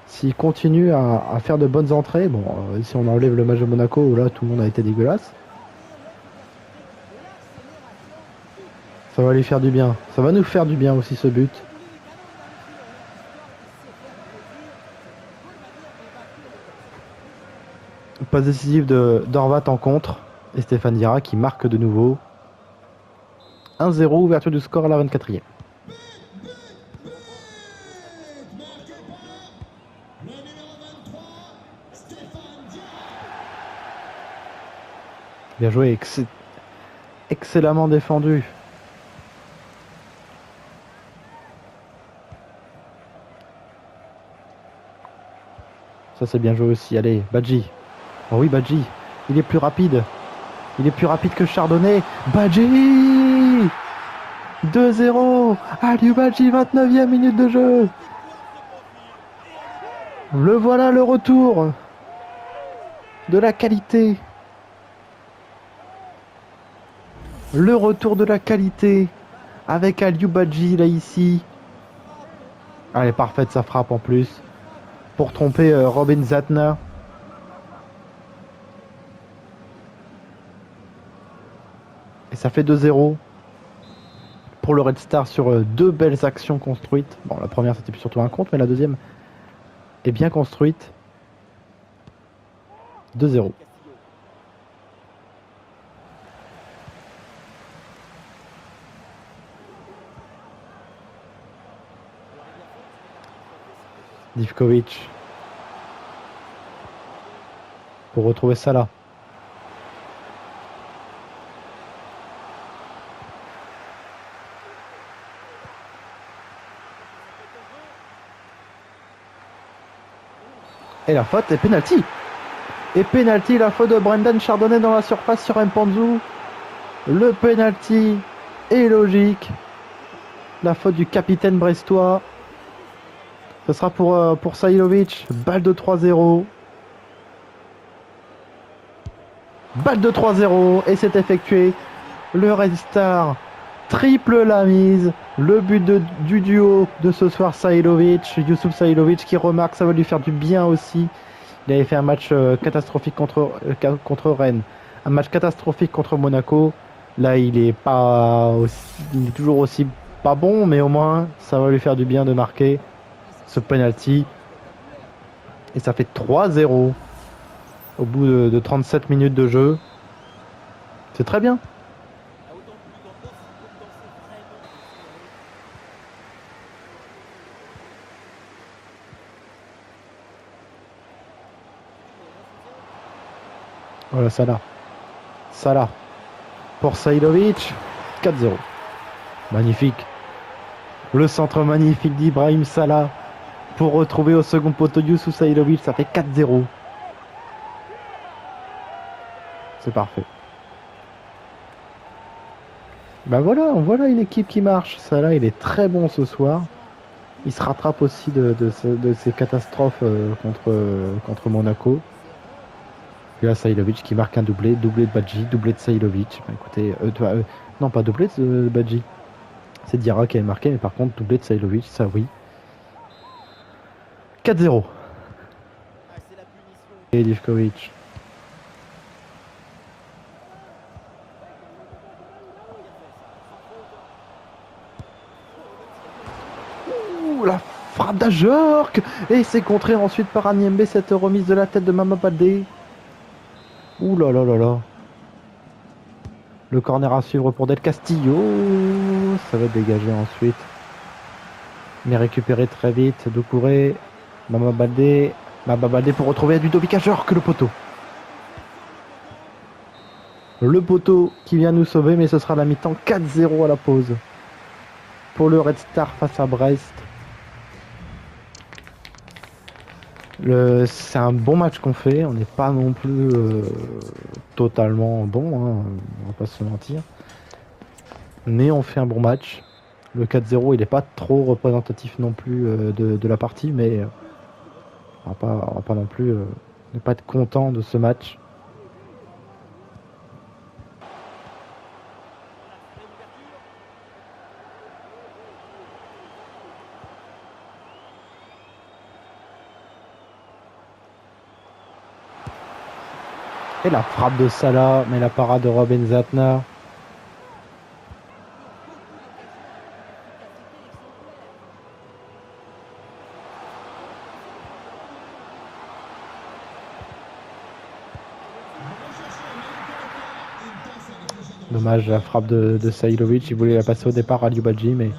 Speaker 1: S'il continue à faire de bonnes entrées, bon, si on enlève le match de Monaco où là tout le monde a été dégueulasse, ça va lui faire du bien. Ça va nous faire du bien aussi ce but. Passe décisive d'Horvat en contre. Et Stéphane Diarra qui marque de nouveau. 1-0, ouverture du score à la 24e. Bien joué, excellemment défendu. Ça c'est bien joué aussi. Allez, Badji. Oh oui, Badji. Il est plus rapide. Il est plus rapide que Chardonnay. Badji 2-0. Aliou Badji, 29e minute de jeu. Le voilà, le retour de la qualité. Le retour de la qualité avec Aliou Badji là ici. Elle est parfaite sa frappe en plus. Pour tromper Robin Zatner. Et ça fait 2-0 pour le Red Star sur deux belles actions construites. Bon, la première c'était surtout un contre, mais la deuxième est bien construite. 2-0. Divkovic. Pour retrouver Salah. Et la faute est penalty. Et penalty, la faute de Brendan Chardonnay dans la surface sur Mpanzu. Le penalty est logique. La faute du capitaine brestois. Ce sera pour Sailovic. Balle de 3-0. Balle de 3-0. Et c'est effectué. Le Red Star triple la mise. Le but du duo de ce soir, Youssouf Sailovic qui remarque, ça va lui faire du bien aussi. Il avait fait un match catastrophique contre Rennes. Un match catastrophique contre Monaco. Là, il est toujours aussi pas bon, mais au moins, ça va lui faire du bien de marquer ce penalty. Et ça fait 3-0 au bout de 37 minutes de jeu. C'est très bien. Voilà, Salah. Pour Sailovic. 4-0. Magnifique. Le centre magnifique d'Ibrahim Salah. Pour retrouver au second poteau Youssouf Sailovic. Ça fait 4-0. C'est parfait. Bah voilà une équipe qui marche. Salah, il est très bon ce soir. Il se rattrape aussi de ces catastrophes contre Monaco. Et là, Sailovic qui marque un doublé de Badji, doublé de Sailovic. Bah, écoutez, non pas doublé de Badji. C'est Diarra qui a marqué, mais par contre doublé de Sailovic, ça oui. 4-0. Et Divkovic. Ouh, la frappe d'Ajork. Et c'est contré ensuite par Aniembe, cette remise de la tête de Mama Baldé. Ouh là là là là. Le corner à suivre pour Del Castillo. Ça va dégager ensuite. Mais récupéré très vite. Doucouré. Mama Baldé. Mama Baldé pour retrouver Ludovic Ajork, le poteau. Le poteau qui vient nous sauver, mais ce sera la mi-temps 4-0 à la pause. Pour le Red Star face à Brest. C'est un bon match qu'on fait. On n'est pas non plus totalement bon, hein, on va pas se mentir. Mais on fait un bon match. Le 4-0, il n'est pas trop représentatif non plus de la partie, mais on va pas non plus ne pas être content de ce match. Et la frappe de Salah, mais la parade de Robin Zatner. Dommage, la frappe de Sailovic, il voulait la passer au départ à Aliou Badji, mais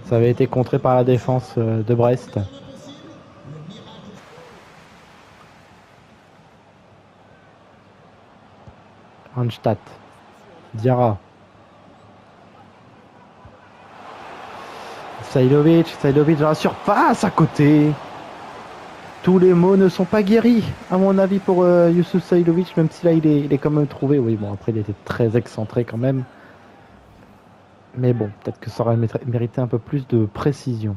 Speaker 1: ça avait été contré par la défense de Brest. Randstad, Diarra. Sailovic dans la surface à côté. Tous les maux ne sont pas guéris, à mon avis, pour Youssouf Sailovic, même si là il est quand même trouvé. Oui, bon, après il était très excentré quand même. Mais bon, peut-être que ça aurait mérité un peu plus de précision.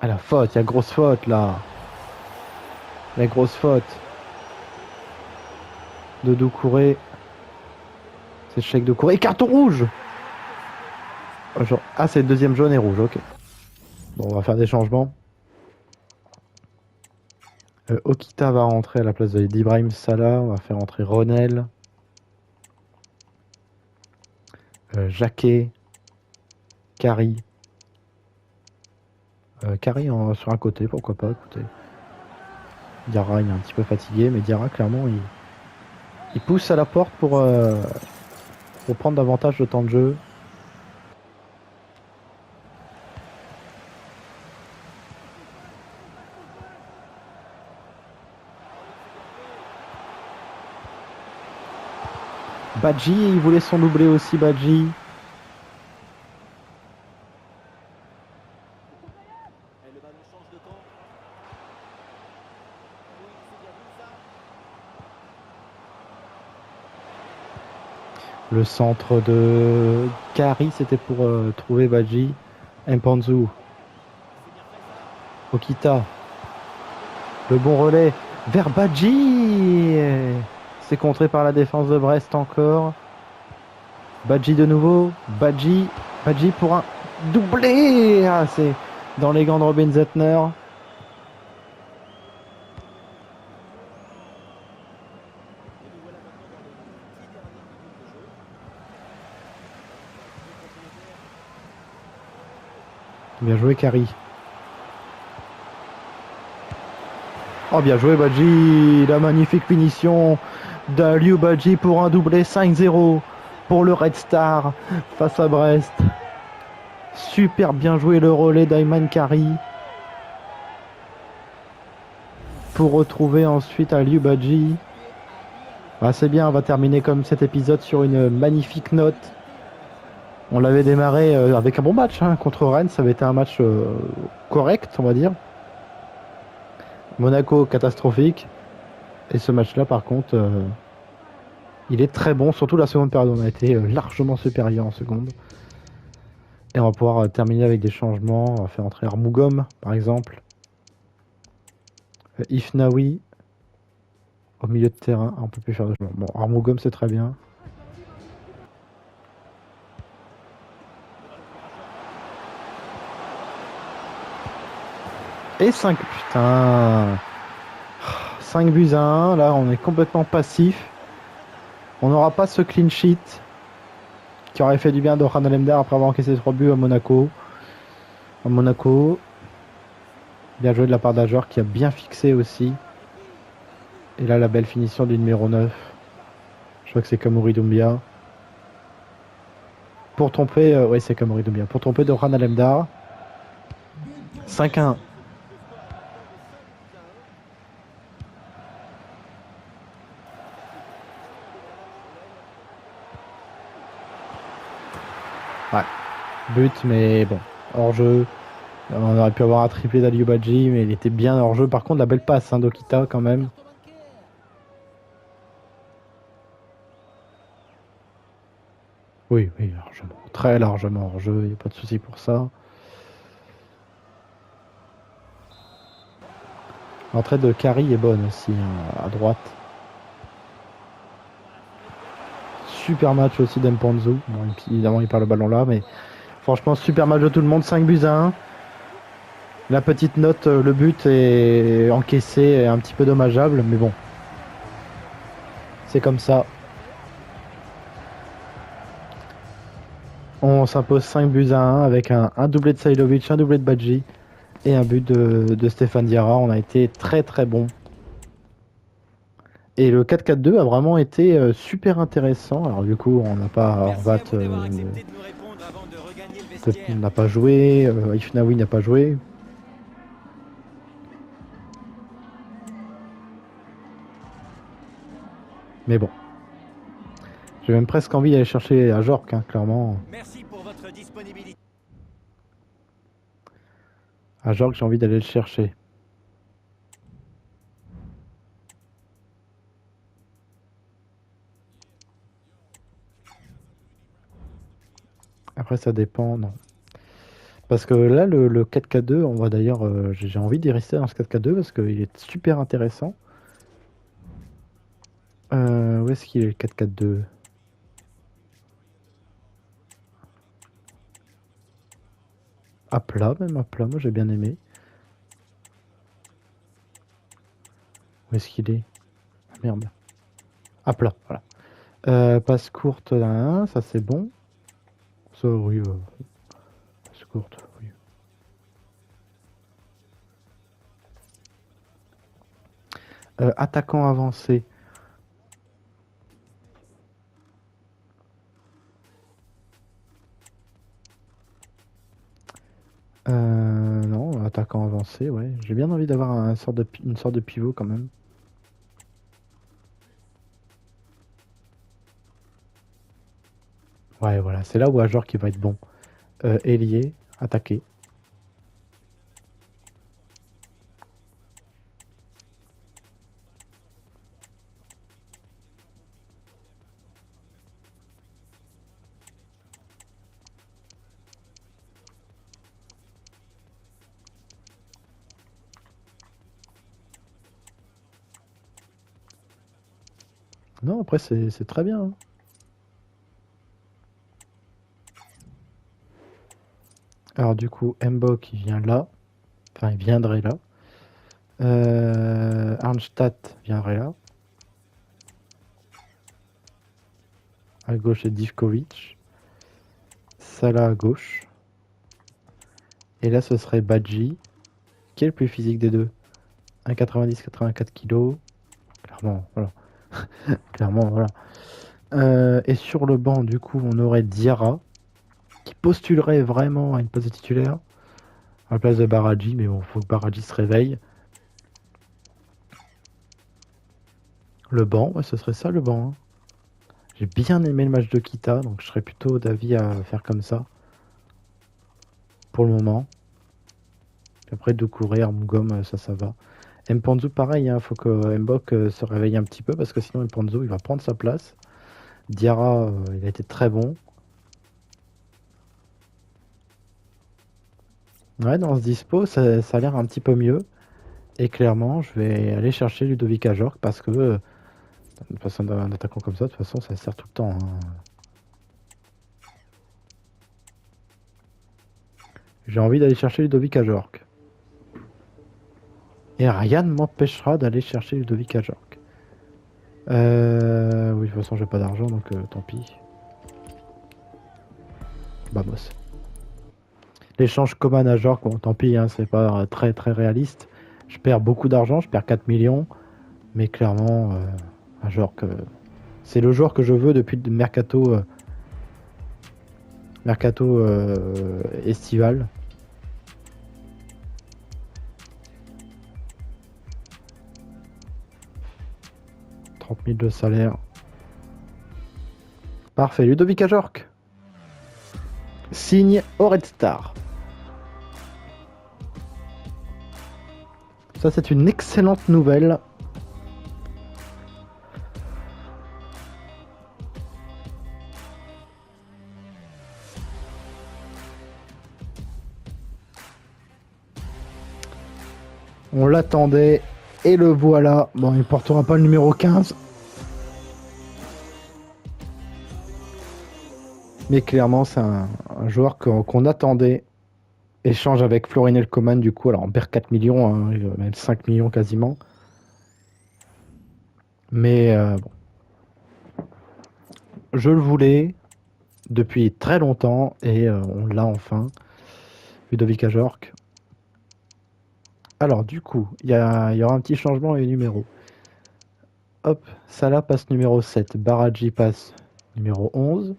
Speaker 1: Ah, la faute, il y a grosse faute là. La grosse faute de Doucouré. C'est Cheikh Doucouré. Et carton rouge. Ah, c'est le deuxième jaune et rouge, ok. Bon, on va faire des changements. Okita va rentrer à la place d'Ibrahim Salah. On va faire entrer Ronel. Jacquet. Kari. Kari sur un côté, pourquoi pas, écoutez. Diarra, il est un petit peu fatigué, mais Diarra, clairement, il pousse à la porte pour prendre davantage de temps de jeu. Badji, il voulait son doublé aussi, Badji. Le centre de Kari, c'était pour trouver Badji. Mpanzu. Okita. Le bon relais vers Badji. C'est contré par la défense de Brest encore. Badji de nouveau. Badji pour un doublé. Ah, c'est dans les gants de Robin Zatner. Bien joué, Kari. Oh, bien joué, Badji. La magnifique finition d'Aliou Badji pour un doublé 5-0 pour le Red Star face à Brest. Super bien joué le relais d'Ayman Kari pour retrouver ensuite Aliou Badji. Ah, c'est bien, on va terminer comme cet épisode sur une magnifique note. On l'avait démarré avec un bon match contre Rennes, ça avait été un match correct, on va dire. Monaco, catastrophique. Et ce match-là, par contre, il est très bon. Surtout la seconde période, on a été largement supérieur en seconde. Et on va pouvoir terminer avec des changements. On va faire entrer Armougom, par exemple. Ifnaoui au milieu de terrain. On peut plus faire de changement. Bon, Armougom, c'est très bien. Et 5. Putain. 5 buts à 1. Là, on est complètement passif. On n'aura pas ce clean sheet qui aurait fait du bien de Orhan Alemdar après avoir encaissé 3 buts à Monaco. À Monaco. Bien joué de la part d'un joueur qui a bien fixé aussi. Et là, la belle finition du numéro 9. Je crois que c'est Kamouri Doumbia. Pour tromper, oui, c'est Kamouri Doumbia. Pour tromper de Orhan Alemdar. 5-1. Ouais. But, mais bon. Hors jeu. On aurait pu avoir un triplé d'Aliou Badji, mais il était bien hors jeu. Par contre, la belle passe d'Okita quand même. Oui, oui, largement. Très largement hors jeu. Il n'y a pas de souci pour ça. L'entrée de Kari est bonne aussi, hein, à droite. Super match aussi d'Mpanzu. Bon, évidemment, il perd le ballon là, mais franchement, super match de tout le monde. 5 buts à 1. La petite note, le but est encaissé, est un petit peu dommageable, mais bon. C'est comme ça. On s'impose 5 buts à 1 avec un doublé de Sailovic, un doublé de Badji et un but de Stéphane Diarra. On a été très très bon. Et le 4-4-2 a vraiment été super intéressant. Alors du coup, on n'a pas Horvat n'a pas joué, Ifnaoui n'a pas joué. Mais bon. J'ai même presque envie d'aller chercher à Jork, hein, clairement.
Speaker 2: Merci pour votre disponibilité.
Speaker 1: À Jork, j'ai envie d'aller le chercher. Après, ça dépend, non. Parce que là, le 4K2, on va d'ailleurs, j'ai envie d'y rester dans ce 4K2 parce qu'il est super intéressant. Où est-ce qu'il est le 4K2? À plat, même à plat, moi j'ai bien aimé. Où est-ce qu'il est? Ah, merde. À plat, voilà. Passe courte, là, ça c'est bon. Ça, oui, passe courte, oui. Attaquant avancé. Non, attaquant avancé, ouais. J'ai bien envie d'avoir une sorte de pivot quand même. Ouais, voilà, c'est là où un joueur qui va être bon. Ailier, attaqué. Non, après c'est très bien, hein. Alors du coup, Mbok il vient là. Enfin, il viendrait là. Arnstadt viendrait là. À gauche, c'est Divkovic. Salah à gauche. Et là, ce serait Badji. Qui est le plus physique des deux? 1,90-84 kg. Clairement, voilà. Clairement, voilà. Et sur le banc, du coup, on aurait Diarra, qui postulerait vraiment à une place de titulaire, à la place de Baradji, mais bon, faut que Baradji se réveille. Le banc, ouais, ce serait ça le banc, hein. J'ai bien aimé le match de Kita, donc je serais plutôt d'avis à faire comme ça. Pour le moment. Après, Doucouré, Armougom, ça va. Mpanzu, pareil, il faut que Mbok se réveille un petit peu parce que sinon Mpanzu il va prendre sa place. Diarra, il a été très bon. Ouais, dans ce dispo, ça a l'air un petit peu mieux. Et clairement, je vais aller chercher Ludovic Ajorc parce que face à un attaquant comme ça, de toute façon, ça sert tout le temps, hein. J'ai envie d'aller chercher Ludovic Ajorc. Et rien ne m'empêchera d'aller chercher Ludovic Ajorc. Oui, de toute façon, j'ai pas d'argent, donc tant pis. Vamos. L'échange Coman Ajorc, bon, tant pis, hein, c'est pas très très réaliste. Je perds beaucoup d'argent, je perds 4 millions. Mais clairement, Ajorc, c'est le joueur que je veux depuis le mercato estival. 30 000 de salaire. Parfait, Ludovic Ajorc. Signe au Red Star. Ça, c'est une excellente nouvelle. On l'attendait et le voilà. Bon, il ne portera pas le numéro 15. Mais clairement, c'est un joueur qu'on attendait. Échange avec Florinel Coman, du coup. Alors, on perd 4 millions, hein, même 5 millions quasiment. Mais bon. Je le voulais depuis très longtemps et on l'a enfin. Ludovic Ajorc. Alors, du coup, il y aura un petit changement et numéro. Hop, Salah passe numéro 7. Baraji passe numéro 11.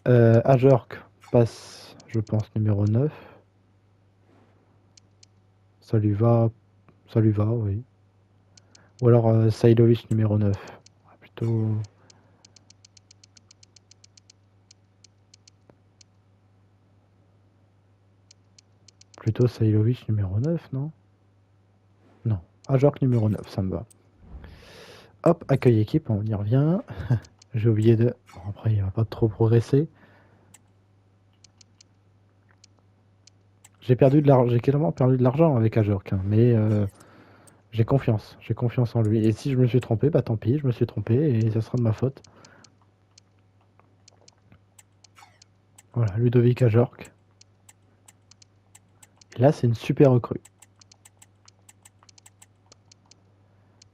Speaker 1: Ajorc passe, je pense, numéro 9. Ça lui va, oui. Ou alors Sailovic numéro 9. Plutôt. Plutôt Sailovic numéro 9, non? Non. Ajorc numéro 9, ça me va. Hop, accueil équipe, on y revient. J'ai oublié de. Bon, après, il va pas trop progresser. J'ai clairement perdu de l'argent avec Ajorc, hein, mais j'ai confiance en lui. Et si je me suis trompé, bah tant pis, je me suis trompé et ça sera de ma faute. Voilà, Ludovic Ajorc. Et là, c'est une super recrue.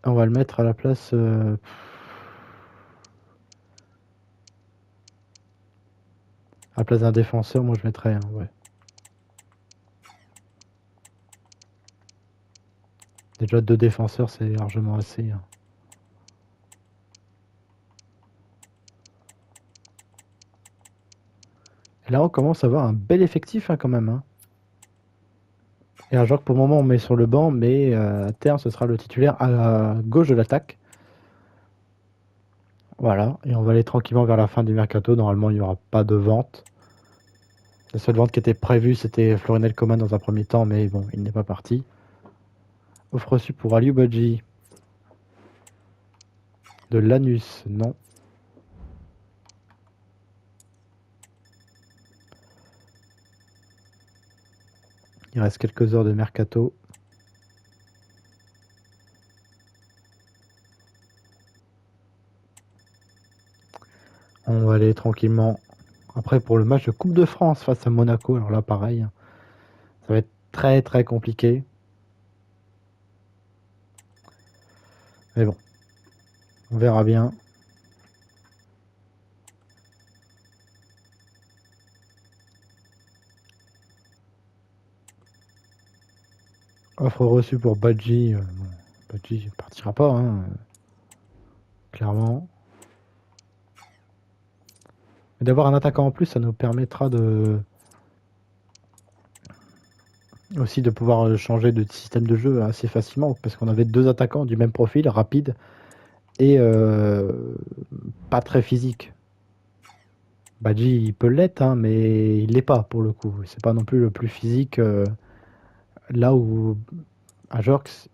Speaker 1: On va le mettre à la place. À la place d'un défenseur, moi je mettrais, ouais. Déjà 2 défenseurs, c'est largement assez, hein. Et là, on commence à avoir un bel effectif, hein, quand même, hein. Et un joueur que pour le moment on met sur le banc, mais à terme ce sera le titulaire à gauche de l'attaque. Voilà, et on va aller tranquillement vers la fin du mercato. Normalement, il n'y aura pas de vente. La seule vente qui était prévue, c'était Florinel Coman dans un premier temps, mais bon, il n'est pas parti. Offre reçue pour Aliou Badji. De Lanus, non. Il reste quelques heures de mercato. On va aller tranquillement. Après, pour le match de Coupe de France face à Monaco, alors là, pareil, ça va être très très compliqué. Mais bon, on verra bien. Offre reçue pour Badji. Bon, Badji ne partira pas, hein, clairement. Mais d'avoir un attaquant en plus, ça nous permettra aussi de pouvoir changer de système de jeu assez facilement, parce qu'on avait 2 attaquants du même profil, rapide et pas très physique. Badji, il peut l'être, hein, mais il l'est pas pour le coup. C'est pas non plus le plus physique. Là où Ajorc,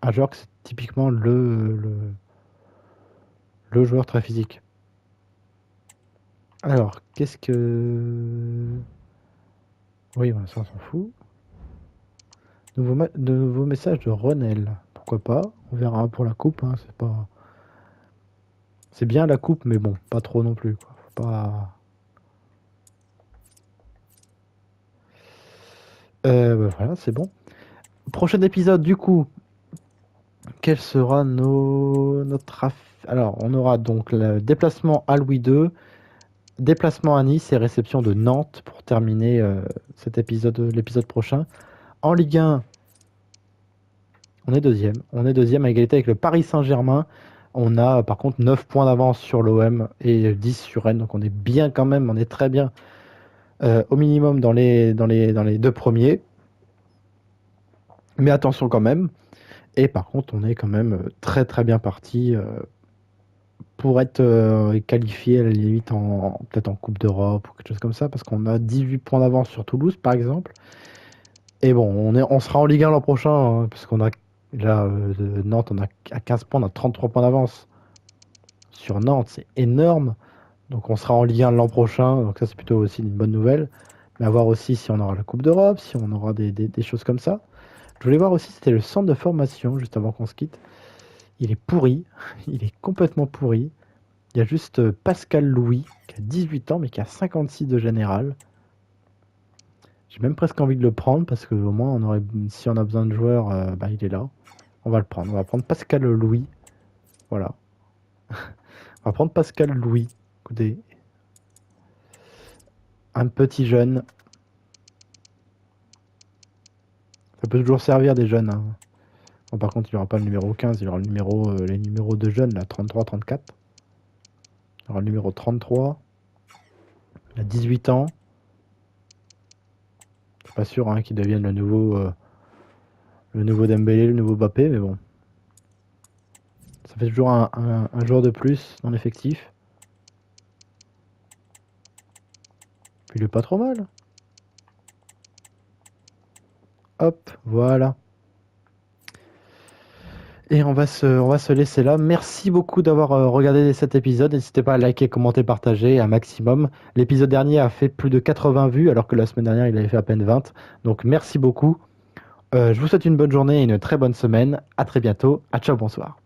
Speaker 1: un joueur que c'est typiquement le joueur très physique. Alors, qu'est-ce que... Oui, bah, ça on s'en fout. Nouveau message de Ronel. Pourquoi pas? On verra pour la coupe. Hein, c'est pas... C'est bien la coupe, mais bon, pas trop non plus. Quoi. Faut pas... Bah, voilà, c'est bon. Prochain épisode, du coup, quel sera notre... Alors, on aura donc le déplacement à Louis II, déplacement à Nice et réception de Nantes pour terminer cet épisode, l'épisode prochain. En Ligue 1, on est deuxième. On est deuxième à égalité avec le Paris Saint-Germain. On a par contre 9 points d'avance sur l'OM et 10 sur Rennes. Donc on est bien quand même, on est très bien au minimum dans les deux premiers. Mais attention quand même. Et par contre, on est quand même très très bien parti pour être qualifié à la limite peut-être en Coupe d'Europe ou quelque chose comme ça. Parce qu'on a 18 points d'avance sur Toulouse par exemple. Et bon, on sera en Ligue 1 l'an prochain hein, parce qu'on a là, Nantes, on a à 15 points, on a 33 points d'avance sur Nantes, c'est énorme. Donc on sera en Ligue 1 l'an prochain, donc ça c'est plutôt aussi une bonne nouvelle. Mais à voir aussi si on aura la Coupe d'Europe, si on aura des choses comme ça. Je voulais voir aussi, c'était le centre de formation, juste avant qu'on se quitte. Il est pourri, il est complètement pourri. Il y a juste Pascal Louis, qui a 18 ans, mais qui a 56 de général. J'ai même presque envie de le prendre, parce que au moins, si on a besoin de joueurs, bah, il est là. On va le prendre. On va prendre Pascal Louis. Voilà. On va prendre Pascal Louis. Écoutez. Un petit jeune. Ça peut toujours servir des jeunes. Hein. Bon, par contre, il n'y aura pas le numéro 15, il y aura les numéros de jeunes, là, 33, 34. Il y aura le numéro 33. Il a 18 ans. Je suis pas sûr hein, qu'il devienne le nouveau Dembélé, le nouveau Mbappé, mais bon. Ça fait toujours un joueur de plus dans l'effectif. Puis il est pas trop mal. Hop, voilà. Et on va se laisser là. Merci beaucoup d'avoir regardé cet épisode. N'hésitez pas à liker, commenter, partager un maximum. L'épisode dernier a fait plus de 80 vues, alors que la semaine dernière, il avait fait à peine 20. Donc merci beaucoup. Je vous souhaite une bonne journée et une très bonne semaine. À très bientôt. À ciao, bonsoir.